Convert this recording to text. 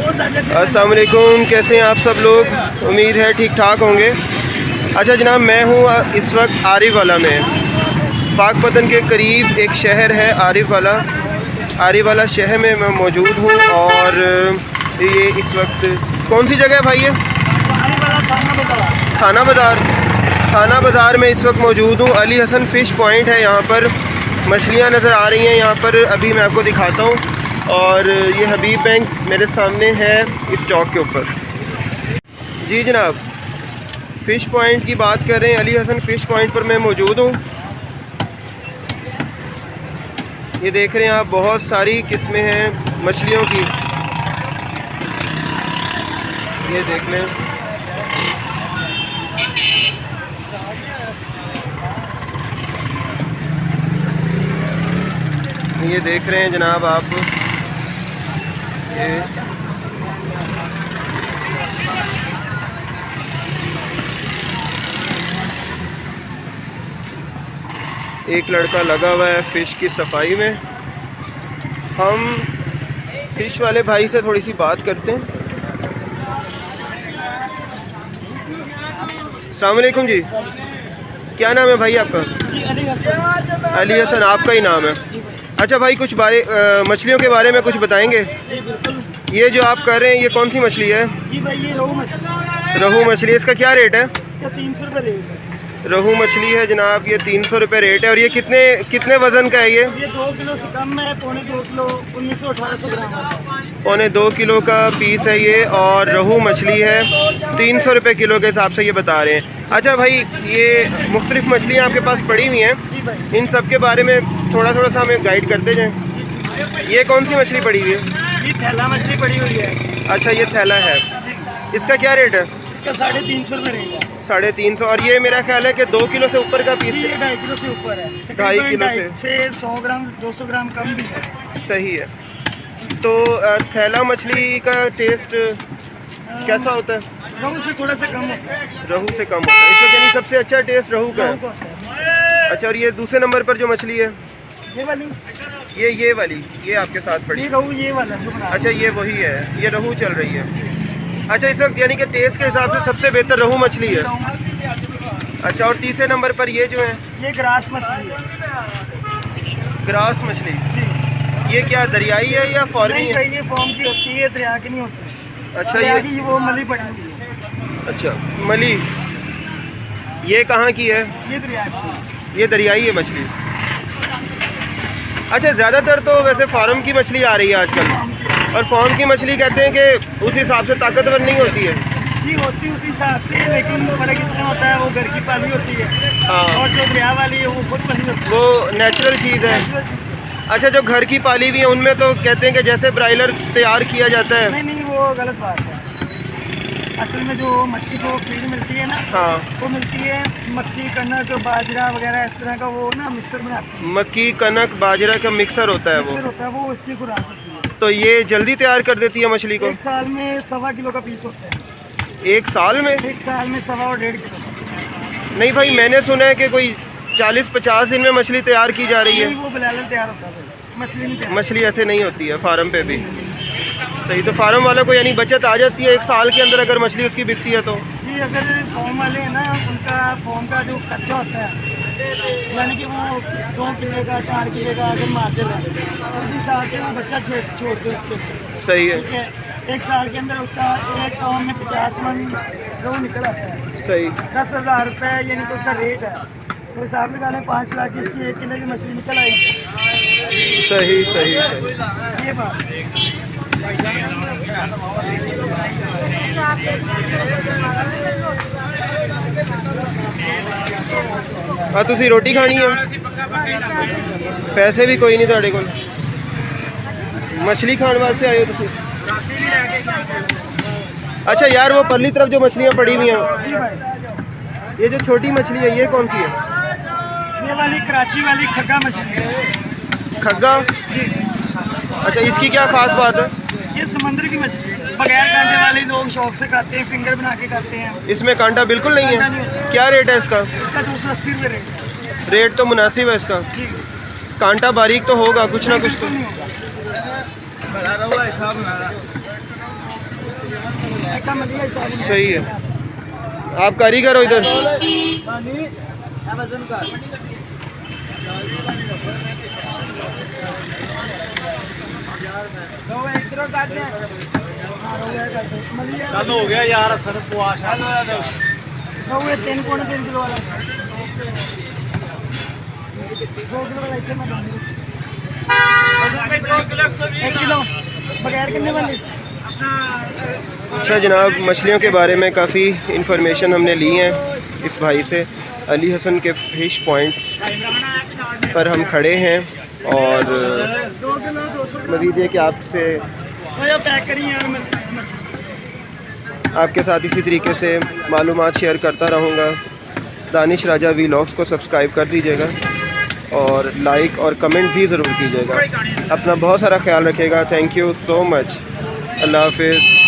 अस्सलाम वालेकुम, कैसे हैं आप सब लोग? उम्मीद है ठीक ठाक होंगे। अच्छा जनाब, मैं हूँ इस वक्त आरिफ वाला में। पाकपतन के करीब एक शहर है आरिफ वाला शहर में मैं मौजूद हूँ। और ये इस वक्त कौन सी जगह है भाई? ये थाना बाज़ार में इस वक्त मौजूद हूँ। अली हसन फ़िश पॉइंट है, यहाँ पर मछलियाँ नज़र आ रही हैं। यहाँ पर अभी मैं आपको दिखाता हूँ। और ये हबीब बैंक मेरे सामने है इस चौक के ऊपर। जी जनाब, फ़िश पॉइंट की बात कर रहे हैं। अली हसन फ़िश पॉइंट पर मैं मौजूद हूँ। ये देख रहे हैं आप, बहुत सारी किस्में हैं मछलियों की। ये देख लें, ये देख रहे हैं जनाब आप, ये एक लड़का लगा हुआ है फ़िश की सफाई में। हम फ़िश वाले भाई से थोड़ी सी बात करते हैं। अस्सलाम वालेकुम जी, क्या नाम है भाई आपका? जी अली हसन। अली हसन आपका ही नाम है? अच्छा भाई, कुछ मछलियों के बारे में कुछ बताएंगे? जी बिल्कुल। ये जो आप कर रहे हैं ये कौन सी मछली है? जी भाई ये रोहू मछली। रोहू मछली, इसका क्या रेट है? इसका 300 रुपये रेट है। रोहू मछली है जनाब, ये 300 रुपये रेट है। और ये कितने वज़न का है? ये 2 किलो से कम है, पौने 2 किलो 1900-1800 ग्राम है। पौने 2 किलो का पीस है ये। और रोहू मछली है 300 रुपये किलो के हिसाब से ये बता रहे हैं। अच्छा भाई, ये मुख्तलिफ मछलियाँ आपके पास पड़ी हुई हैं, जी भाई। इन सब के बारे में थोड़ा सा हमें गाइड करते जाएँ। ये कौन सी मछली पड़ी हुई है? ये थैला मछली पड़ी हुई है। अच्छा, ये थैला है। इसका क्या रेट है? इसका 350 रुपये रेट है। 350। और ये मेरा ख्याल है कि 2 किलो से ऊपर का पीस ये है। 2.5 किलो से ऊपर है। 2.5 किलो से 100 ग्राम 200 ग्राम कम भी है। सही है। तो थैला मछली का टेस्ट कैसा होता है? रोहू से थोड़ा सा कम होता है। रोहू से कम होता है, इसमें यानी सबसे अच्छा टेस्ट रोहू का रोहू है। का होता है। अच्छा, और ये दूसरे नंबर पर जो मछली है, ये वाली, ये वाली, ये आपके साथ पड़ी? ये रोहू ये वाला जो बना। अच्छा, ये वही है, ये रोहू चल रही है। अच्छा, इस वक्त यानी कि टेस्ट के हिसाब से सबसे बेहतर रोहू मछली है। अच्छा, और तीसरे नंबर पर ये जो है, ये ग्रास मछली है। ग्रास मछली जी। ये क्या दरियाई है या फॉर्मी है? ये फॉर्म की होती है, दरिया की नहीं होती। अच्छा, दरिया ये की वो मली पड़ी हुई है। अच्छा मली, ये कहाँ की है? ये दरिया की। ये दरियाई है मछली। अच्छा, ज़्यादातर तो वैसे फार्म की मछली आ रही है आजकल, और फार्म की मछली कहते हैं कि उस हिसाब से ताकतवर नहीं होती है। जी होती है उस हिसाब से, लेकिन फर्क इतना होता है, वो घर की पाली होती है। हाँ। और जो दरिया वाली है वो खुद पाली होती है। वो नेचुरल चीज़ है। अच्छा, जो घर की पाली हुई है उनमें तो कहते हैं कि जैसे ब्रायलर तैयार किया जाता है। नहीं, वो गलत बात है। असल में जो मछली को फीड मिलती है ना, हाँ, वो मिलती है मक्की, कनक, बाजरा वगैरह इस तरह का, वो ना मिक्सर बनाते हैं। मक्की, कनक, बाजरा का मिक्सर होता है मिक्सर होता है, वो उसकी खुराक होती है। तो ये जल्दी तैयार कर देती है मछली को? 1 साल में 1.25 किलो का पीस होता है। 1 साल में? 1 साल में 1.25 और 1.5 किलो। नहीं भाई, मैंने सुना है कि कोई 40-50 दिन में मछली तैयार की जा रही है। नहीं, वो बिलाल तैयार होता है, मछली नहीं तैयार। मछली ऐसे नहीं होती है फार्म पे भी। सही, तो फार्म वालों को यानी बचत आ जाती है 1 साल के अंदर अगर मछली उसकी बिकती है तो? जी, अगर फॉर्म वाले हैं ना, उनका फॉर्म का जो खर्चा होता है, यानी कि वो 2 किलो का 4 किलो का अगर मार्जिन है, उस हिसाब से वो बच्चा छोड़ दो उसके ऊपर। सही है। ठीक है, 1 साल के अंदर उसका एक फॉर्म में 50 मन रोहू निकल आता है। सही। 10,000 रुपये यानी कि उसका रेट है। तो हिसाब लगा लें 5 लाख की इसकी 1 किलो की मछली निकल आएगी। सही। ये बात। हाँ, तुसी रोटी खानी है? पैसे भी कोई नहीं तुहाडे कोल? मछली खाने वास्ते आए हो तुसी? अच्छा यार, वो परली तरफ जो मछलियाँ पड़ी हुई हैं, ये जो छोटी मछली है ये कौन सी है? ये वाली कराची वाली खग्गा मछली है। खग्गा? जी। अच्छा, इसकी क्या खास बात है? ये समुद्र की मछली है, बगैर कांटे वाली लोग शौक से खाते हैं, फिंगर बना के खाते हैं। इसमें कांटा बिल्कुल नहीं कांटा है? नहीं होता। क्या रेट है इसका? इसका 280 रुपये रेट है। रेट तो मुनासिब है इसका। जी। कांटा बारीक तो होगा कुछ ना कुछ तो। नहीं होगा। पैका मलिया हिसाब से। सही है। आप कारीगर हो इधर? पानी अमेज़न का चल हो गया यार सर पुआश हुए 3 पौने 3 किलो वाला 2 किलो वाला इतने में 1 किलो बगैर कितने वाली। अच्छा जनाब, मछलियों के बारे में काफ़ी इन्फॉर्मेशन हमने ली है इस भाई से। अली हसन के फिश पॉइंट पर हम खड़े हैं और 2 किलो 200 मज़ीद ये कि आपसे पैक करी यार मछली। आपके साथ इसी तरीके से मालूमात शेयर करता रहूँगा। दानिश राजा व्लॉग्स को सब्सक्राइब कर दीजिएगा और लाइक और कमेंट भी ज़रूर कीजिएगा। अपना बहुत सारा ख्याल रखिएगा। Thank you so much. अल्लाह हाफिज़।